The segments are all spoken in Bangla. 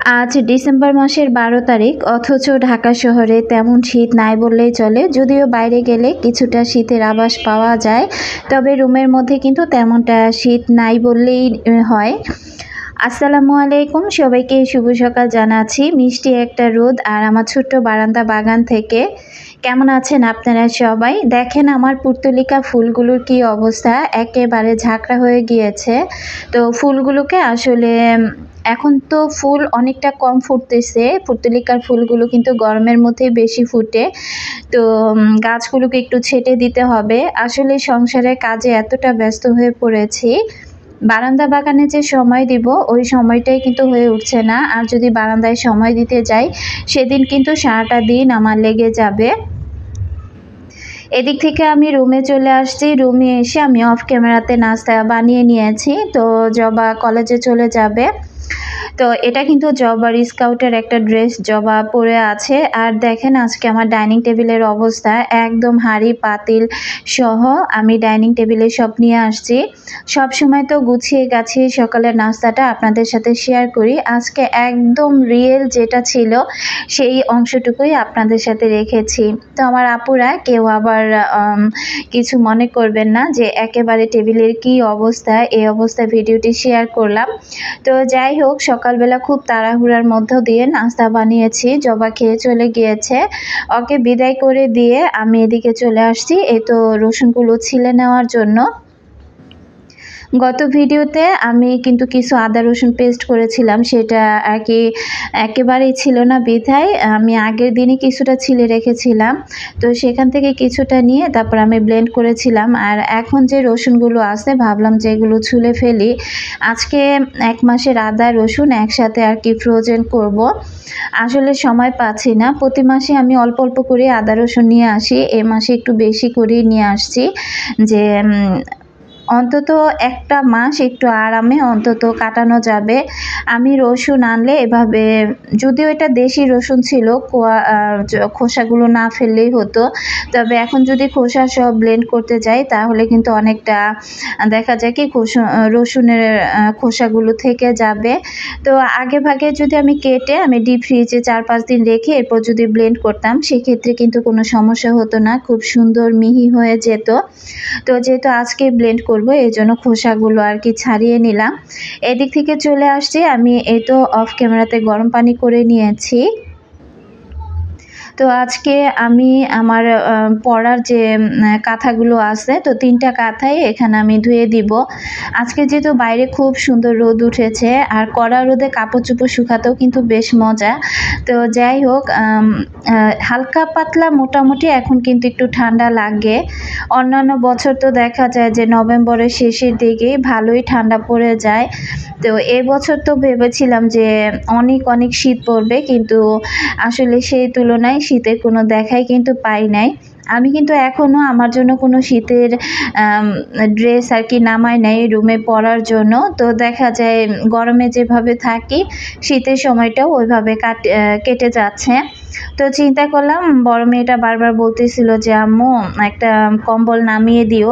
আজ ডিসেম্বর মাসের 12 তারিখ, অথচ ঢাকা শহরে তেমন শীত নাই বললেই চলে। যদিও বাইরে গেলে কিছুটা শীতের আভাস পাওয়া যায়, তবে রুমের মধ্যে কিন্তু তেমনটা শীত নাই বললেই হয়। আসসালামু আলাইকুম, সবাইকে শুভ সকাল জানাচ্ছি। মিষ্টি একটা রোদ আর আমার ছোট্ট বারান্দা বাগান থেকে। কেমন আছেন আপনারা সবাই? দেখেন আমার পুর্তলিকা ফুলগুলোর কি অবস্থা, একেবারে ঝাঁকড়া হয়ে গিয়েছে। তো ফুলগুলোকে আসলে এখন তো ফুল অনেকটা কম ফুটতেছে। পুর্তলিকার ফুলগুলো কিন্তু গরমের মধ্যেই বেশি ফুটে। তো গাছগুলোকে একটু ছেঁটে দিতে হবে। আসলে সংসারের কাজে এতটা ব্যস্ত হয়ে পড়েছি, বারান্দা বাগানে যে সময় দিব ওই সময়টাই কিন্তু হয়ে উঠছে না। আর যদি বারান্দায় সময় দিতে যাই সেদিন কিন্তু সারাটা দিন আমার লেগে যাবে। এদিক থেকে আমি রুমে চলে আসছি। রুমে এসে আমি অফ ক্যামেরাতে নাস্তা বানিয়ে নিয়েছি। তো জবা কলেজে চলে যাবে। তো এটা কিন্তু জবার স্কাউটের একটা ড্রেস জবা পরে আছে। আর দেখেন আজকে আমার ডাইনিং টেবিলের অবস্থা, একদম হাঁড়ি পাতিল সহ আমি ডাইনিং টেবিলে সব নিয়ে আসছি। সব সময় তো গুছিয়ে গাছিয়ে সকালের নাস্তাটা আপনাদের সাথে শেয়ার করি। আজকে একদম রিয়েল যেটা ছিল সেই অংশটুকুই আপনাদের সাথে রেখেছি। তো আমার আপুরা কেউ আবার কিছু মনে করবেন না যে একেবারে টেবিলের কি অবস্থা, এই অবস্থায় ভিডিওটি শেয়ার করলাম। তো যাই হোক, সকালবেলা খুব তাড়াহুড়ার মধ্য দিয়ে নাস্তা বানিয়েছি। জবা খেয়ে চলে গিয়েছে, ওকে বিদায় করে দিয়ে আমি এদিকে চলে আসছি এই তো রসুনগুলো ছিলে নেওয়ার জন্য। গত ভিডিওতে আমি কিন্তু কিছু আদা রসুন পেস্ট করেছিলাম, সেটা আর কি একেবারেই ছিল না বিধায় আমি আগের দিনই কিছুটা ছিলে রেখেছিলাম। তো সেখান থেকে কিছুটা নিয়ে তারপর আমি ব্লেন্ড করেছিলাম। আর এখন যে রসুনগুলো আছে ভাবলাম যে এগুলো ছুলে ফেলি। আজকে 1 মাসের আদা রসুন একসাথে আর কি ফ্রোজেন করব। আসলে সময় পাচ্ছি না, প্রতি মাসে আমি অল্প অল্প করে আদা রসুন নিয়ে আসি, এই মাসে একটু বেশি করেই নিয়ে আসছি যে অন্তত একটা মাস একটু আরামে অন্তত কাটানো যাবে। আমি রসুন আনলে এভাবে, যদিও এটা দেশি রসুন ছিল, খোসাগুলো না ফেললেই হতো, তবে এখন যদি খোসা সব ব্লেন্ড করতে যাই তাহলে কিন্তু অনেকটা দেখা যায় কি রসুনের খোসাগুলো থেকে যাবে। তো আগে ভাগে যদি আমি কেটে আমি ডিপ ফ্রিজে 4-5 দিন রেখে এরপর যদি ব্লেন্ড করতাম সেক্ষেত্রে কিন্তু কোনো সমস্যা হতো না, খুব সুন্দর মিহি হয়ে যেত। তো যেহেতু আজকে ব্লেন্ড করব এই জন্য খোসাগুলো আর কি ছাড়িয়ে নিলাম। এদিক থেকে চলে আসছি আমি, এই তো অফ ক্যামেরাতে গরম পানি করে নিয়েছি। তো আজকে আমি আমার পরার যে কাঁথাগুলো আছে, তো 3টা কাঁথাই এখানে আমি ধুয়ে দিব। আজকে যেহেতু বাইরে খুব সুন্দর রোদ উঠেছে আর কড়া রোদে কাপড় চোপড় শুকাতেও কিন্তু বেশ মজা। তো যাই হোক, হালকা পাতলা মোটামুটি এখন কিন্তু একটু ঠান্ডা লাগে। অন্যান্য বছর তো দেখা যায় যে নভেম্বরের শেষের দিকে ভালোই ঠান্ডা পড়ে যায়। তো এবছর তো ভেবেছিলাম যে অনেক অনেক শীত পড়বে, কিন্তু আসলে সেই তুলনায় শীতের কোনো দেখাই কিন্তু পাই নাই। আমি কিন্তু এখনও আমার জন্য কোনো শীতের ড্রেস আর কি নামাই নাই রুমে পরার জন্য। তো দেখা যায় গরমে যেভাবে থাকি শীতের সময়টাও ওইভাবে কেটে যাচ্ছে। তো চিন্তা করলাম, বড় মেয়েটা বারবার বলতেছিল যে আম্মু একটা কম্বল নামিয়ে দিও।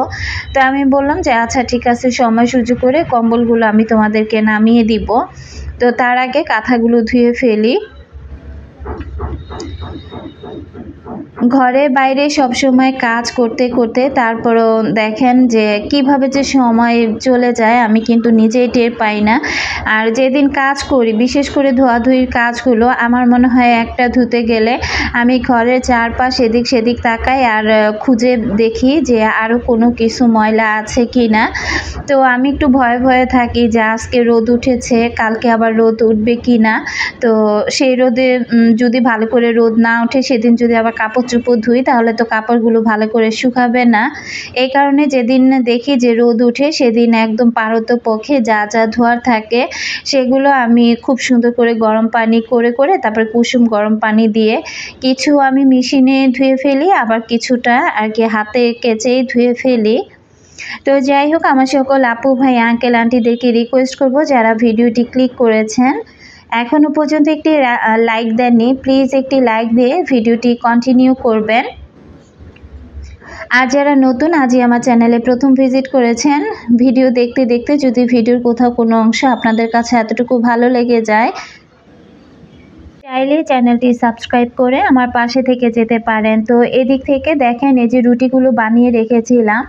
তো আমি বললাম যে আচ্ছা ঠিক আছে, সময় সুযোগ করে কম্বলগুলো আমি তোমাদেরকে নামিয়ে দিব। তো তার আগে কাঁথাগুলো ধুয়ে ফেলি। ঘরে বাইরে সবসময় কাজ করতে করতে তারপরও দেখেন যে কিভাবে যে সময় চলে যায় আমি কিন্তু নিজেই টের পাই না। আর যেদিন কাজ করি, বিশেষ করে ধোয়াধুয়ির কাজগুলো, আমার মনে হয় একটা ধুতে গেলে আমি ঘরের চারপাশ এদিক সেদিক তাকাই আর খুঁজে দেখি যে আরও কোনো কিছু ময়লা আছে কি না। তো আমি একটু ভয়ে ভয়ে থাকি যে আজকে রোদ উঠেছে, কালকে আবার রোদ উঠবে কি না। তো সেই রোদে যদি ভালো করে রোদ না ওঠে সেদিন যদি আবার কাপড় চোপড় ধুই তাহলে তো কাপড়গুলো ভালো করে শুকাবে না। এই কারণে যেদিন দেখি যে রোদ উঠে সেদিন একদম পারতপক্ষে যা যা ধোয়ার থাকে সেগুলো আমি খুব সুন্দর করে গরম পানি করে করে তারপর কুসুম গরম পানি দিয়ে কিছু আমি মেশিনে ধুয়ে ফেলি, আবার কিছুটা আর কি হাতে কেচেই ধুয়ে ফেলি। তো যাই হোক, আমার সকল আপু ভাই আঙ্কেল আন্টিদেরকে রিকোয়েস্ট করব যারা ভিডিওটি ক্লিক করেছেন এখনও পর্যন্ত একটি লাইক দেননি, প্লিজ একটি লাইক দিয়ে ভিডিওটি কন্টিনিউ করবেন। আর যারা নতুন আজই আমার চ্যানেলে প্রথম ভিজিট করেছেন, ভিডিও দেখতে দেখতে যদি ভিডিওর কোথাও কোনো অংশ আপনাদের কাছে এতটুকু ভালো লেগে যায় চাইলে চ্যানেলটি সাবস্ক্রাইব করে আমার পাশে থেকে যেতে পারেন। তো এদিক থেকে দেখেন এই যে রুটিগুলো বানিয়ে রেখেছিলাম।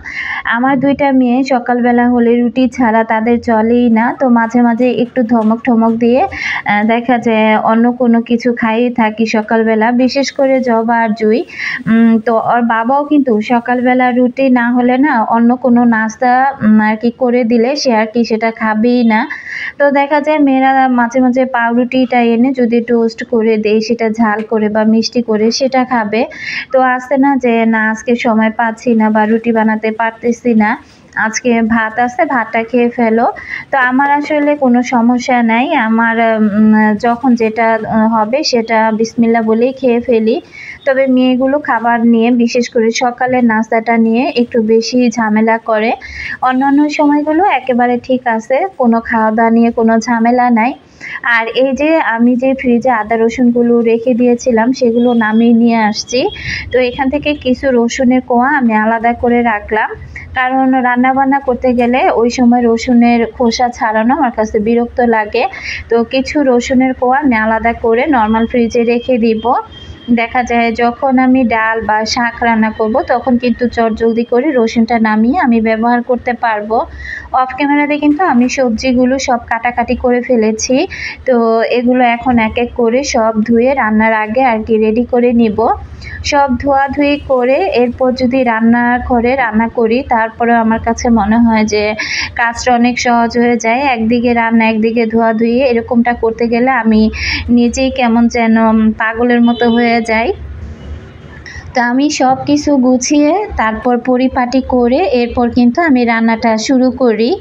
আমার 2টা মেয়ে সকালবেলা হলে রুটি ছাড়া তাদের চলেই না। তো মাঝে মাঝে একটু ধমক দিয়ে দেখা যায় অন্য কোনো কিছু খাইয়ে থাকি সকালবেলা, বিশেষ করে জবা আর জুই। তো ওর বাবাও কিন্তু সকালবেলা রুটি না হলে না অন্য কোনো নাস্তা আর কি করে দিলে সে আর কি সেটা খাবেই না। তো দেখা যায় মেয়েরা মাঝে মাঝে পাউরুটিটা এনে যদি টোস্ট করে দেই সেটা ঝাল করে বা মিষ্টি করে সেটা খাবে। তো আসতে না যে না আজকে সময় পাচ্ছি না বা রুটি বানাতে পারতেছি না, আজকে ভাত আছে ভাতটা খেয়ে ফেলো। তো আমার আসলে কোনো সমস্যা নাই, আমার যখন যেটা হবে সেটা বিসমিল্লাহ বলেই খেয়ে ফেলি। তবে মেয়েগুলো খাবার নিয়ে বিশেষ করে সকালের নাস্তাটা নিয়ে একটু বেশি ঝামেলা করে। অন্যান্য সময়গুলো একেবারে ঠিক আছে, কোনো খাওয়া দাওয়া নিয়ে কোনো ঝামেলা নাই। আর এই যে আমি যে ফ্রিজে আদা রসুনগুলো রেখে দিয়েছিলাম সেগুলো নামিয়ে নিয়ে আসছি। তো এখান থেকে কিছু রসুনের কোয়া আমি আলাদা করে রাখলাম, কারণ রান্নাবান্না করতে গেলে ওই সময় রসুনের খোসা ছাড়ানো আমার কাছে বিরক্ত লাগে। তো কিছু রসুনের কোয়া আমি আলাদা করে নর্মাল ফ্রিজে রেখে দিব। দেখা যায় যখন আমি ডাল বা শাক রান্না করব তখন কিন্তু চটজলদি করে রসুনটা নামিয়ে আমি ব্যবহার করতে পারবো। অফ ক্যামেরাতে কিন্তু আমি সবজিগুলো সব কাটাকাটি করে ফেলেছি। তো এগুলো এখন এক এক করে সব ধুয়ে রান্নার আগে আর কি রেডি করে নিব। সব ধোয়াধুয়ি করে এরপর যদি রান্নাঘরে রান্না করি তারপরে আমার কাছে মনে হয় যে কাজটা অনেক সহজ হয়ে যায়। একদিকে রান্না একদিকে ধোয়াধুয়ি এরকমটা করতে গেলে আমি নিজেই কেমন যেন পাগলের মতো হয়ে যাই। তো আমি সব কিছু গুছিয়ে তারপর পরিপাটি করে এরপর কিন্তু আমি রান্নাটা শুরু করি।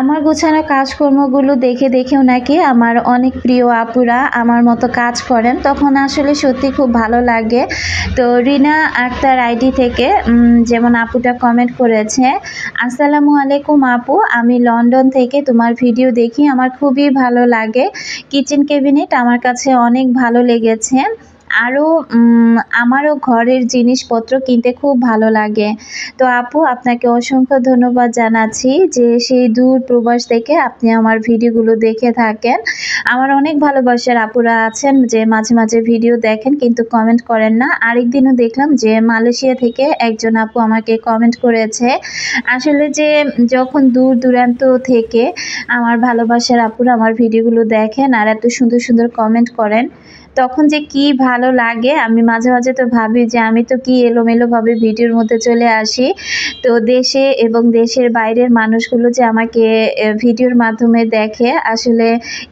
আমার গোছানো কাজকর্মগুলো দেখেও নাকি আমার অনেক প্রিয় আপুরা আমার মতো কাজ করেন, তখন আসলে সত্যি খুব ভালো লাগে। তো রিনা আক্তার আইডি থেকে যেমন আপুটা কমেন্ট করেছে, আসসালামু আলাইকুম আপু, আমি লন্ডন থেকে তোমার ভিডিও দেখি, আমার খুবই ভালো লাগে। কিচেন ক্যাবিনেট আমার কাছে অনেক ভালো লেগেছে। আরও আমারও ঘরের জিনিসপত্র কিনতে খুব ভালো লাগে। তো আপু আপনাকে অসংখ্য ধন্যবাদ জানাচ্ছি যে সেই দূর প্রবাস থেকে আপনি আমার ভিডিওগুলো দেখে থাকেন। আমার অনেক ভালোবাসার আপুরা আছেন যে মাঝে মাঝে ভিডিও দেখেন কিন্তু কমেন্ট করেন না। আরেকদিনও দেখলাম যে মালয়েশিয়া থেকে একজন আপু আমাকে কমেন্ট করেছে। আসলে যে যখন দূর দূরান্ত থেকে আমার ভালোবাসার আপুরা আমার ভিডিওগুলো দেখেন আর এত সুন্দর সুন্দর কমেন্ট করেন, তখন যে কি ভালো লাগে। আমি মাঝে মাঝে তো ভাবি যে আমি তো কি এলোমেলোভাবে ভিডিওর মধ্যে চলে আসি। তো দেশে এবং দেশের বাইরের মানুষগুলো যে আমাকে ভিডিওর মাধ্যমে দেখে, আসলে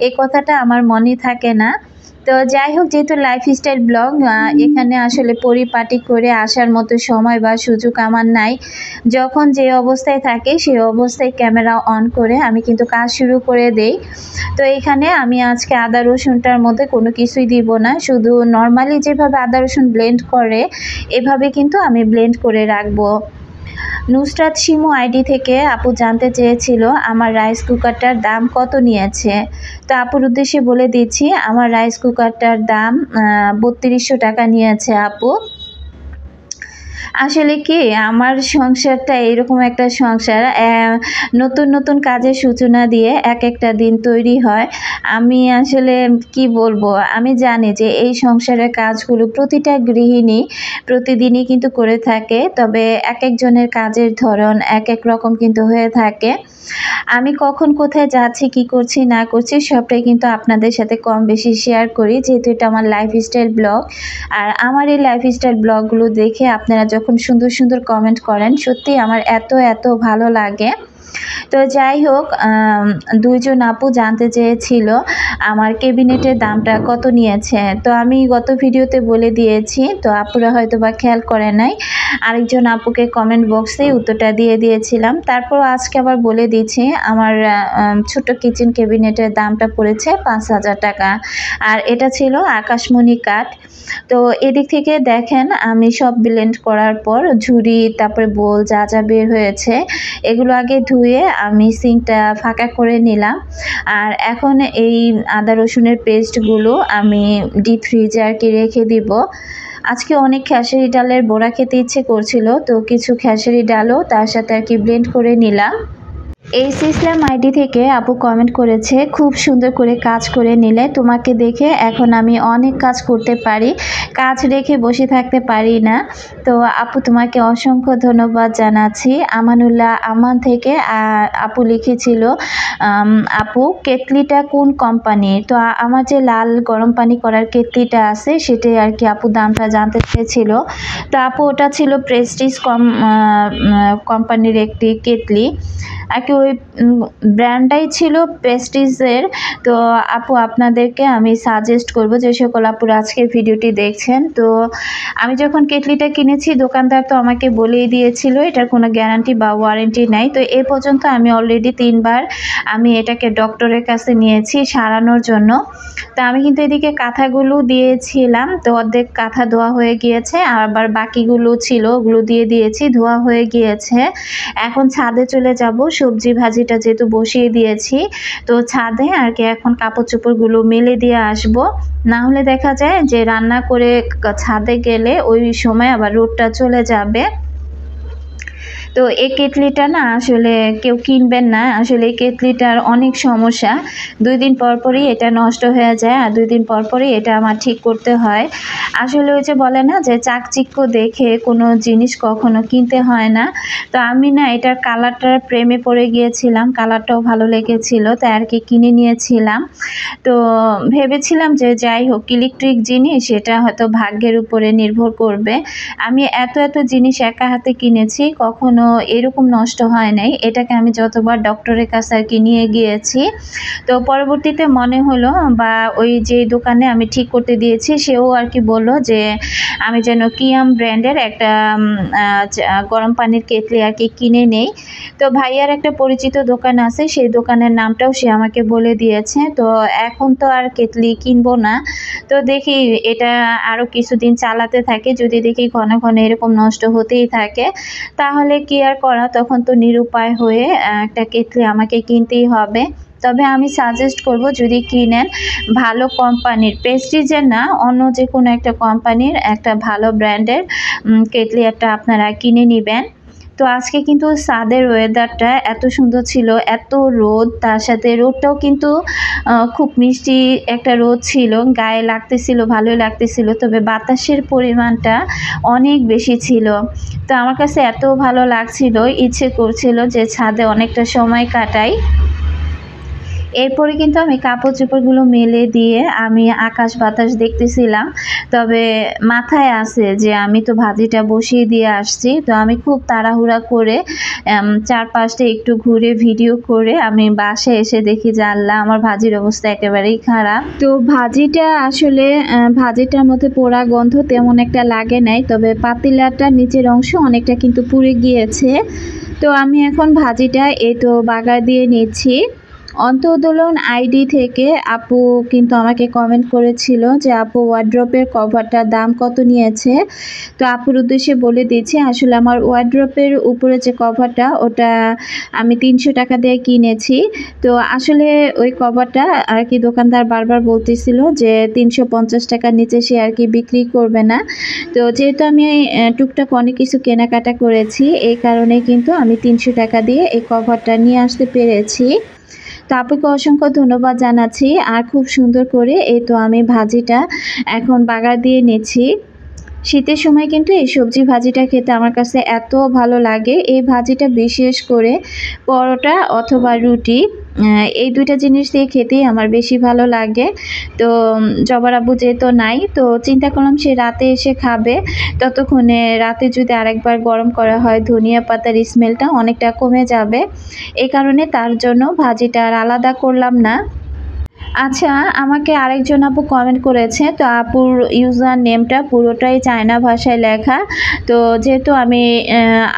এই কথাটা আমার মনে থাকে না। তো যাই হোক, যেহেতু লাইফস্টাইল ব্লগ, এখানে আসলে পরিপাটি করে আসার মতো সময় বা সুযোগ আমার নাই। যখন যে অবস্থায় থাকে সেই অবস্থায় ক্যামেরা অন করে আমি কিন্তু কাজ শুরু করে দেই। তো এখানে আমি আজকে আদা রসুনটার মধ্যে কোনো কিছুই দিব না, শুধু নর্মালি যেভাবে আদা রসুন ব্লেন্ড করে এভাবে কিন্তু আমি ব্লেন্ড করে রাখবো। নুসরাত শিমু আইডি থেকে আপু জানতে চেয়েছিল আমার রাইস কুকারটার দাম কত নিয়েছে। তো আপুর উদ্দেশ্যে বলে দিচ্ছি, আমার রাইস কুকারটার দাম 3200 টাকা নিয়েছে আপু। আসলে কি আমার সংসারটা এরকম একটা সংসার, নতুন নতুন কাজের সূচনা দিয়ে এক একটা দিন তৈরি হয়। আমি আসলে কি বলবো, আমি জানি যে এই সংসারের কাজগুলো প্রতিটা গৃহিণী প্রতিদিনই কিন্তু করে থাকে, তবে এক একজনের কাজের ধরন এক এক রকম কিন্তু হয়ে থাকে। আমি কখন কোথায় যাচ্ছি, কি করছি না করছি সবটাই কিন্তু আপনাদের সাথে কম বেশি শেয়ার করি, যেহেতু এটা আমার লাইফস্টাইল ব্লগ। আর আমার এই লাইফস্টাইল ব্লগগুলো দেখে আপনারা যখন সুন্দর সুন্দর কমেন্ট করেন, সত্যি আমার এত ভালো লাগে। তো যাই হোক, দুইজন আপু জানতে চেয়েছিল আমার ক্যাবিনেটের দামটা কত নিয়েছে। তো আমি গত ভিডিওতে বলে দিয়েছি, তো আপুরা হয়তো বা খেয়াল করে নাই। আরেকজন আপুকে কমেন্ট বক্সে উত্তরটা দিয়ে দিয়েছিলাম। তারপর আজকে আবার বলে দিচ্ছি, আমার ছোট কিচেন ক্যাবিনেটের দামটা পড়েছে 5000 টাকা। আর এটা ছিল আকাশমণি কাঠ। তো এদিক থেকে দেখেন আমি সব ব্লেন্ড করার পর ঝুড়ি তারপরে বোল যা যা বের হয়েছে এগুলো আগে ধুয়ে আমি সিঙ্কটা ফাঁকা করে নিলাম। আর এখন এই আদা রসুনের পেস্টগুলো আমি ডিপ ফ্রিজে আর কি রেখে দিব। আজকে অনেক খেসারি ডালের বড়া খেতে ইচ্ছে করছিল, তো কিছু খেসারি ডালও তার সাথে আর কি ব্লেন্ড করে নিলাম। এইচ ইসলাম আইডি থেকে আপু কমেন্ট করেছে, খুব সুন্দর করে কাজ করে নিলে, তোমাকে দেখে এখন আমি অনেক কাজ করতে পারি, কাজ রেখে বসে থাকতে পারি না। তো আপু তোমাকে অসংখ্য ধন্যবাদ জানাচ্ছি। আমানুল্লাহ আমান থেকে আপু লিখেছিল, আপু কেটলিটা কোন কোম্পানির? তো আমার যে লাল গরম পানি করার কেটলিটা আছে সেটাই আর কি আপু দামটা জানতে চেয়েছিল। তো আপু ওটা ছিল প্রেস্টিজ কোম্পানির একটি কেটলি আর কি, ওই ব্র্যান্ডটাই ছিল প্রেস্টিজের। তো আপু আপনাদেরকে আমি সাজেস্ট করব, যে সকল আপুরা আজকের ভিডিওটি দেখছেন, তো আমি যখন কেটলিটা কিনেছি দোকানদার তো আমাকে বলেই দিয়েছিল এটার কোনো গ্যারান্টি বা ওয়ারেন্টি নাই। তো এ পর্যন্ত আমি অলরেডি 3বার আমি এটাকে ডক্টরের কাছে নিয়েছি সারানোর জন্য। তো আমি কিন্তু এদিকে কাঁথাগুলো দিয়েছিলাম, তো অর্ধেক কাঁথা ধোয়া হয়ে গিয়েছে, আবার বাকিগুলো ছিল ওগুলো দিয়ে দিয়েছি, ধোয়া হয়ে গিয়েছে। এখন ছাদে চলে যাব, সবজি ভাজিটা যেহেতু বসিয়ে দিয়েছি, তো ছাদে আর কি এখন কাপড় চোপড়গুলো মেলে দিয়ে আসব। না হলে দেখা যায় যে রান্না করে ছাদে গেলে ওই সময় আবার রোদটা চলে যাবে। তো এই কেটলিটা না আসলে কেউ কিনবেন না, আসলে এই কেটলিটার অনেক সমস্যা। 2 দিন পর পরই এটা নষ্ট হয়ে যায়, আর 2 দিন পর পরই এটা আমার ঠিক করতে হয়। আসলে ওই যে বলে না যে চাকচিক্য দেখে কোনো জিনিস কখনো কিনতে হয় না। তো আমি না এটার কালারটার প্রেমে পড়ে গিয়েছিলাম, কালারটাও ভালো লেগেছিল, তাই আর কি কিনে নিয়েছিলাম। তো ভেবেছিলাম যে যাই হোক ইলেকট্রিক জিনিস, এটা হয়তো ভাগ্যের উপরে নির্ভর করবে। আমি এত জিনিস একা হাতে কিনেছি, কখনো এরকম নষ্ট হয় নাই। এটাকে আমি যতবার ডক্টরের কাছে আর কি নিয়ে গিয়েছি, তো পরবর্তীতে মনে হলো, বা ওই যে দোকানে আমি ঠিক করতে দিয়েছি সেও আর কি বললো যে আমি যেন কিয়াম ব্র্যান্ডের একটা গরম পানির কেটলি আর কি কিনে নেই। তো ভাইয়ার একটা পরিচিত দোকান আছে, সেই দোকানের নামটাও সে আমাকে বলে দিয়েছে। তো এখন তো আর কেটলি কিনবো না, তো দেখি এটা আরও কিছুদিন চালাতে থাকে, যদি দেখি ঘন ঘন এরকম নষ্ট হতেই থাকে তাহলে কি আর করা, তখন তো নিরুপায় হয়ে একটা কেটলি আমাকে কিনতেই হবে। তবে আমি সাজেস্ট করব যদি কিনেন ভালো কোম্পানির, প্রেস্টিজের না, অন্য যে কোনো একটা কোম্পানির একটা ভালো ব্র্যান্ডের কেটলি একটা আপনারা কিনে নেবেন। তো আজকে কিন্তু ছাদের ওয়েদারটা এত সুন্দর ছিল, এত রোদ, তার সাথে রোদটাও কিন্তু খুব মিষ্টি একটা রোদ ছিল, গায়ে লাগতেছিল, ভালোই লাগতেছিল, তবে বাতাসের পরিমাণটা অনেক বেশি ছিল। তো আমার কাছে এত ভালো লাগছিল, ইচ্ছে করছিল যে ছাদে অনেকটা সময় কাটাই। এরপরে কিন্তু আমি কাপড় চোপড়গুলো মেলে দিয়ে আমি আকাশ বাতাস দেখতেছিলাম, তবে মাথায় আছে যে আমি তো ভাজিটা বসিয়ে দিয়ে আসছি। তো আমি খুব তাড়াহুড়া করে চারপাশটা একটু ঘুরে ভিডিও করে আমি বাসায় এসে দেখি যে আল্লাহ, আমার ভাজির অবস্থা একেবারেই খারাপ। তো ভাজিটা আসলে ভাজিটার মধ্যে পোড়া গন্ধ তেমন একটা লাগে নাই, তবে পাতিলাটার নিচের অংশ অনেকটা কিন্তু পুড়ে গিয়েছে। তো আমি এখন ভাজিটা এই তো বাগার দিয়ে নিচ্ছি। অন্তর্দোলন আইডি থেকে আপু কিন্তু আমাকে কমেন্ট করেছিল যে আপু ওয়ার্ড্রপের কভারটার দাম কত নিয়েছে। তো আপুর উদ্দেশ্যে বলে দিচ্ছি, আসলে আমার ওয়ার্ড্রপের উপরে যে কভারটা ওটা আমি 300 টাকা দিয়ে কিনেছি। তো আসলে ওই কভারটা আর কি দোকানদার বারবার বলতেছিল যে 350 টাকার নিচে সে আর কি বিক্রি করবে না। তো যেহেতু আমি টুকটাক অনেক কিছু কেনাকাটা করেছি, এই কারণে কিন্তু আমি 300 টাকা দিয়ে এই কভারটা নিয়ে আসতে পেরেছি। তো আপুকে অসংখ্য ধন্যবাদ জানাচ্ছি। আর খুব সুন্দর করে এই তো আমি ভাজিটা এখন বাগার দিয়ে নিচ্ছি। শীতের সময় কিন্তু এই সবজি ভাজিটা খেতে আমার কাছে এত ভালো লাগে। এই ভাজিটা বিশেষ করে পরোটা অথবা রুটি, এই দুইটা জিনিস দিয়ে খেতেই আমার বেশি ভালো লাগে। তো জবার আব্বু যেহেতু নাই, তো চিন্তা করলাম সে রাতে এসে খাবে, ততক্ষণে রাতে যদি আরেকবার গরম করা হয় ধনিয়া পাতার স্মেলটা অনেকটা কমে যাবে, এই কারণে তার জন্য ভাজিটা আর আলাদা করলাম না। আচ্ছা, আমাকে আরেকজন আপু কমেন্ট করেছে, তো আপুর ইউজার নেমটা পুরোটাই চায়না ভাষায় লেখা। তো যেহেতু আমি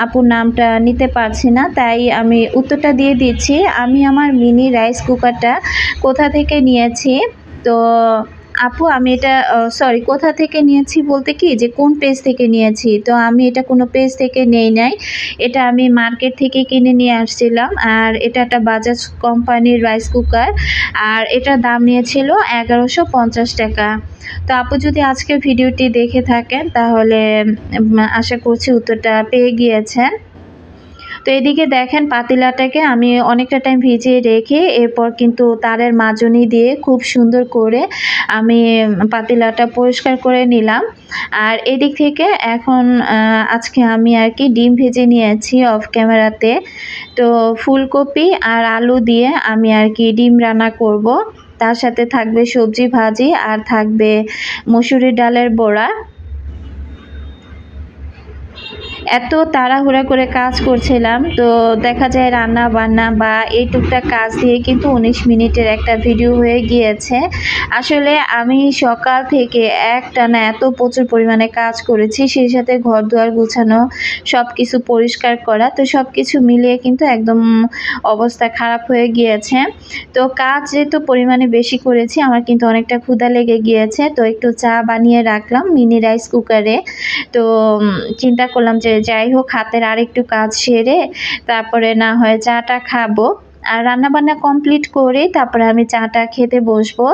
আপুর নামটা নিতে পারছি না, তাই আমি উত্তরটা দিয়ে দিচ্ছি। আমি আমার মিনি রাইস কুকারটা কোথা থেকে নিয়েছি, তো আপু আমি এটা সরি, কোথা থেকে নিয়েছি বলতে কি যে কোন পেজ থেকে নিয়েছি, তো আমি এটা কোনো পেজ থেকে নেই নাই, এটা আমি মার্কেট থেকে কিনে নিয়ে আসছিলাম। আর এটা একটা বাজাজ কোম্পানির রাইস কুকার, আর এটার দাম নিয়েছিল 1150 টাকা। তো আপু যদি আজকের ভিডিওটি দেখে থাকেন তাহলে আশা করছি উত্তরটা পেয়ে গিয়েছেন। তো এদিকে দেখেন পাতিলাটাকে আমি অনেকটা টাইম ভিজিয়ে রেখে এরপর কিন্তু তারের মাজনি দিয়ে খুব সুন্দর করে আমি পাতিলাটা পরিষ্কার করে নিলাম। আর এদিক থেকে এখন আজকে আমি আর কি ডিম ভেজে নিয়েছি অফ ক্যামেরাতে। তো ফুলকপি আর আলু দিয়ে আমি আর কি ডিম রান্না করব। তার সাথে থাকবে সবজি ভাজি আর থাকবে মসুরির ডালের বড়া। এত তাড়াহুড়া করে কাজ করছিলাম, তো দেখা যায় রান্না বান্না বা এই টুকটাক কাজ দিয়ে কিন্তু 19 মিনিটের একটা ভিডিও হয়ে গিয়েছে। আসলে আমি সকাল থেকে একটানা এত প্রচুর পরিমাণে কাজ করেছি, সেই সাথে ঘর দুয়ার গুছানো, সব কিছু পরিষ্কার করা, তো সব কিছু মিলিয়ে কিন্তু একদম অবস্থা খারাপ হয়ে গিয়েছে। তো কাজ যেহেতু পরিমাণে বেশি করেছি, আমার কিন্তু অনেকটা ক্ষুধা লেগে গিয়েছে। তো একটু চা বানিয়ে রাখলাম মিনি রাইস কুকারে। তো চিন্তা করলাম যে যাই হোক হাতের আরেকটু কাজ সেরে তারপরে না হয় চাটা খাবো। আর রান্নাবান্না কমপ্লিট করে তারপরে আমি চাটা খেতে বসবো।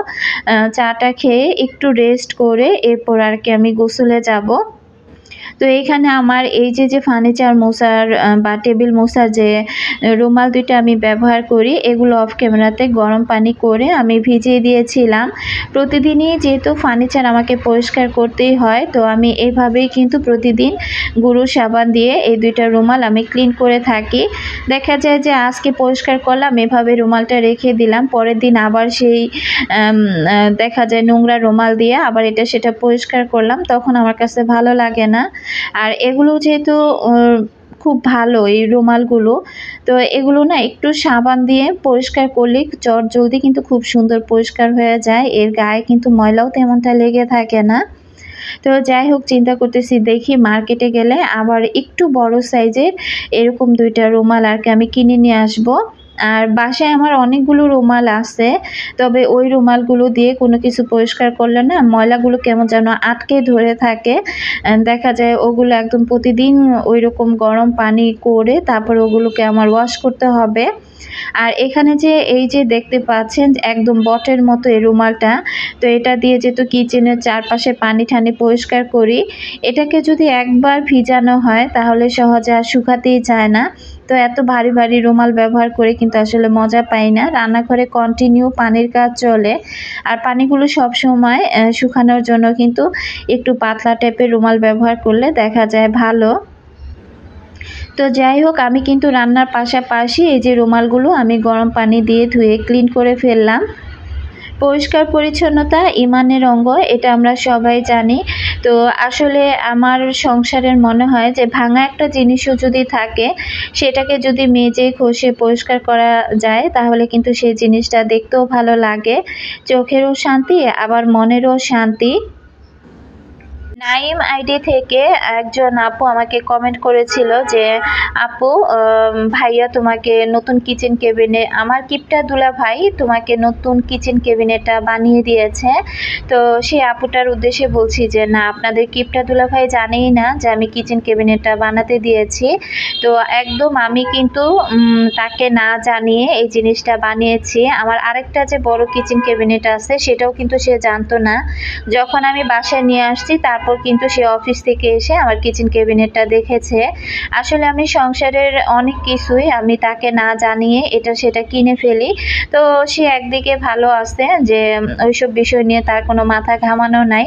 চাটা খেয়ে একটু রেস্ট করে এরপর আর কি আমি গোসলে যাব। তো এইখানে আমার এই যে ফার্নিচার মোছার বা টেবিল মোছার যে রুমাল দুইটা আমি ব্যবহার করি, এগুলো অফ ক্যামেরাতে গরম পানি করে আমি ভিজিয়ে দিয়েছিলাম। প্রতিদিনই যেহেতু ফার্নিচার আমাকে পরিষ্কার করতেই হয়, তো আমি এইভাবেই কিন্তু প্রতিদিন গুঁড়ো সাবান দিয়ে এই দুইটা রুমাল আমি ক্লিন করে থাকি। দেখা যায় যে আজকে পরিষ্কার করলাম, এভাবে রুমালটা রেখে দিলাম, পরের দিন আবার সেই দেখা যায় নোংরা রুমাল দিয়ে আবার এটা সেটা পরিষ্কার করলাম, তখন আমার কাছে ভালো লাগে না। আর এগুলো যেহেতু খুব ভালো এই রুমালগুলো, তো এগুলো না একটু সাবান দিয়ে পরিষ্কার করলে জলদি কিন্তু খুব সুন্দর পরিষ্কার হয়ে যায়, এর গায়ে কিন্তু ময়লাও তেমনটা লেগে থাকে না। তো যাই হোক চিন্তা করতেছি দেখি মার্কেটে গেলে আবার একটু বড় সাইজের এরকম দুইটা রুমাল আর কি আমি কিনে নিয়ে আসবো। আর বাসায় আমার অনেকগুলো রুমাল আছে, তবে ওই রুমালগুলো দিয়ে কোনো কিছু পরিষ্কার করলে না ময়লাগুলো কেমন যেন আটকে ধরে থাকে। দেখা যায় ওগুলো একদম প্রতিদিন ওই রকম গরম পানি করে তারপর ওগুলোকে আমার ওয়াশ করতে হবে। আর এখানে যে এই যে দেখতে পাচ্ছেন একদম বটের মতো এই রুমালটা, তো এটা দিয়ে যেহেতু কিচেনের চারপাশে পানি ঠানি পরিষ্কার করি, এটাকে যদি একবার ভিজানো হয় তাহলে সহজে আর শুকাতেই চায় না। তো এত ভারী ভারী রুমাল ব্যবহার করে কিন্তু আসলে মজা পাই না। রান্নাঘরে কন্টিনিউ পানির কাজ চলে, আর পানিগুলো সব সময় শুকানোর জন্য কিন্তু একটু পাতলা টাইপের রুমাল ব্যবহার করলে দেখা যায় ভালো। তো যাই হোক আমি কিন্তু রান্নার পাশাপাশি এই যে রুমালগুলো আমি গরম পানি দিয়ে ধুয়ে ক্লিন করে ফেললাম। পরিষ্কার পরিচ্ছন্নতা ইমানের অঙ্গ, এটা আমরা সবাই জানি। তো আসলে আমার সংসারের মনে হয় যে ভাঙা একটা জিনিসও যদি থাকে, সেটাকে যদি মেজে ঘষে পরিষ্কার করা যায় তাহলে কিন্তু সেই জিনিসটা দেখতেও ভালো লাগে, চোখেরও শান্তি আবার মনেরও শান্তি। নাইম আইডি থেকে একজন আপু আমাকে কমেন্ট করেছিল যে আপু ভাইয়া তোমাকে নতুন কিচেন ক্যাবিনেট, আমার কিপটা দুলা ভাই তোমাকে নতুন কিচেন ক্যাবিনেটটা বানিয়ে দিয়েছে। তো সেই আপুটার উদ্দেশ্যে বলছি যে না, আপনাদের কিপটা দুলা ভাই জানেই না যে আমি কিচেন ক্যাবিনেটটা বানাতে দিয়েছি। তো একদম আমি কিন্তু তাকে না জানিয়ে এই জিনিসটা বানিয়েছি। আমার আরেকটা যে বড় কিচেন ক্যাবিনেট আছে সেটাও কিন্তু সে জানতো না। যখন আমি বাসায় নিয়ে আসছি তারপর কিন্তু সে অফিস থেকে এসে আমার কিচেন ক্যাবিনেটটা দেখেছে। আসলে আমি সংসারের অনেক কিছুই আমি তাকে না জানিয়ে এটা সেটা কিনে ফেলি। তো সে একদিকে ভালো আছে যে ওইসব বিষয় নিয়ে তার কোনো মাথা ঘামানো নাই।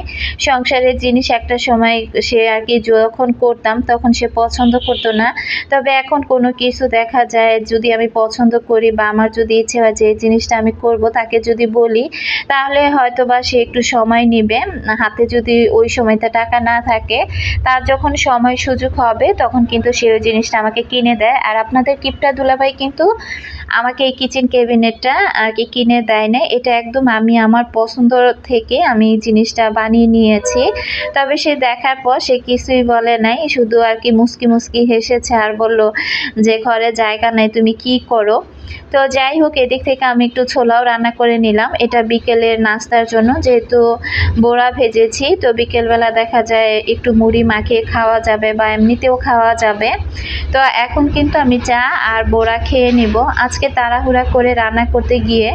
সংসারের জিনিস একটা সময় সে আর কি যখন করতাম তখন সে পছন্দ করতো না, তবে এখন কোনো কিছু দেখা যায় যদি আমি পছন্দ করি বা আমার যদি ইচ্ছে হয় যে এই জিনিসটা আমি করব, তাকে যদি বলি তাহলে হয়তো বা সে একটু সময় নেবে। হাতে যদি ওই সময়টা টাকা না থাকে, তার যখন সময় সুযোগ হবে তখন কিন্তু সে ওই জিনিসটা আমাকে কিনে দেয়। আর আপনাদের কিপটা দুলাভাই কিন্তু আমাকে এই কিচেন ক্যাবিনেটটা আর কি কিনে দেয় না, এটা একদম আমি আমার পছন্দ থেকে আমি এই জিনিসটা বানিয়ে নিয়েছি। তবে সে দেখার পর সে কিছুই বলে নাই, শুধু আর কি মুচকি মুচকি হেসেছে আর বলল যে ঘরে জায়গা নাই তুমি কি করো। তো যাই হোক, এদিক থেকে আমি একটু ছোলাও রান্না করে নিলাম, এটা বিকেলের নাস্তার জন্য। যেহেতু বড়া ভেজেছি, তো বিকেলবেলা দেখা যায় একটু মুড়ি মাখিয়ে খাওয়া যাবে বা এমনিতেও খাওয়া যাবে। তো এখন কিন্তু আমি চা আর বড়া খেয়ে নিব। আজকে তাড়াহুড়া করে রান্না করতে গিয়ে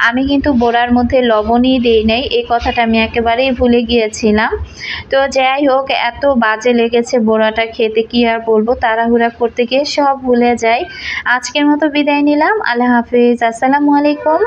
আমি কিন্তু বড়ার মধ্যে লবণই দিই নাই, এই কথাটা আমি একেবারেই ভুলে গিয়েছিলাম। তো যাই হোক, এত বাজে লেগেছে বড়াটা খেতে, কি আর বলবো, তাড়াহুড়া করতে গিয়ে সব ভুলে যাই। আজকের মতো বিদায় নিলাম। আল্লাহ হাফিজ, আসসালামু আলাইকুম।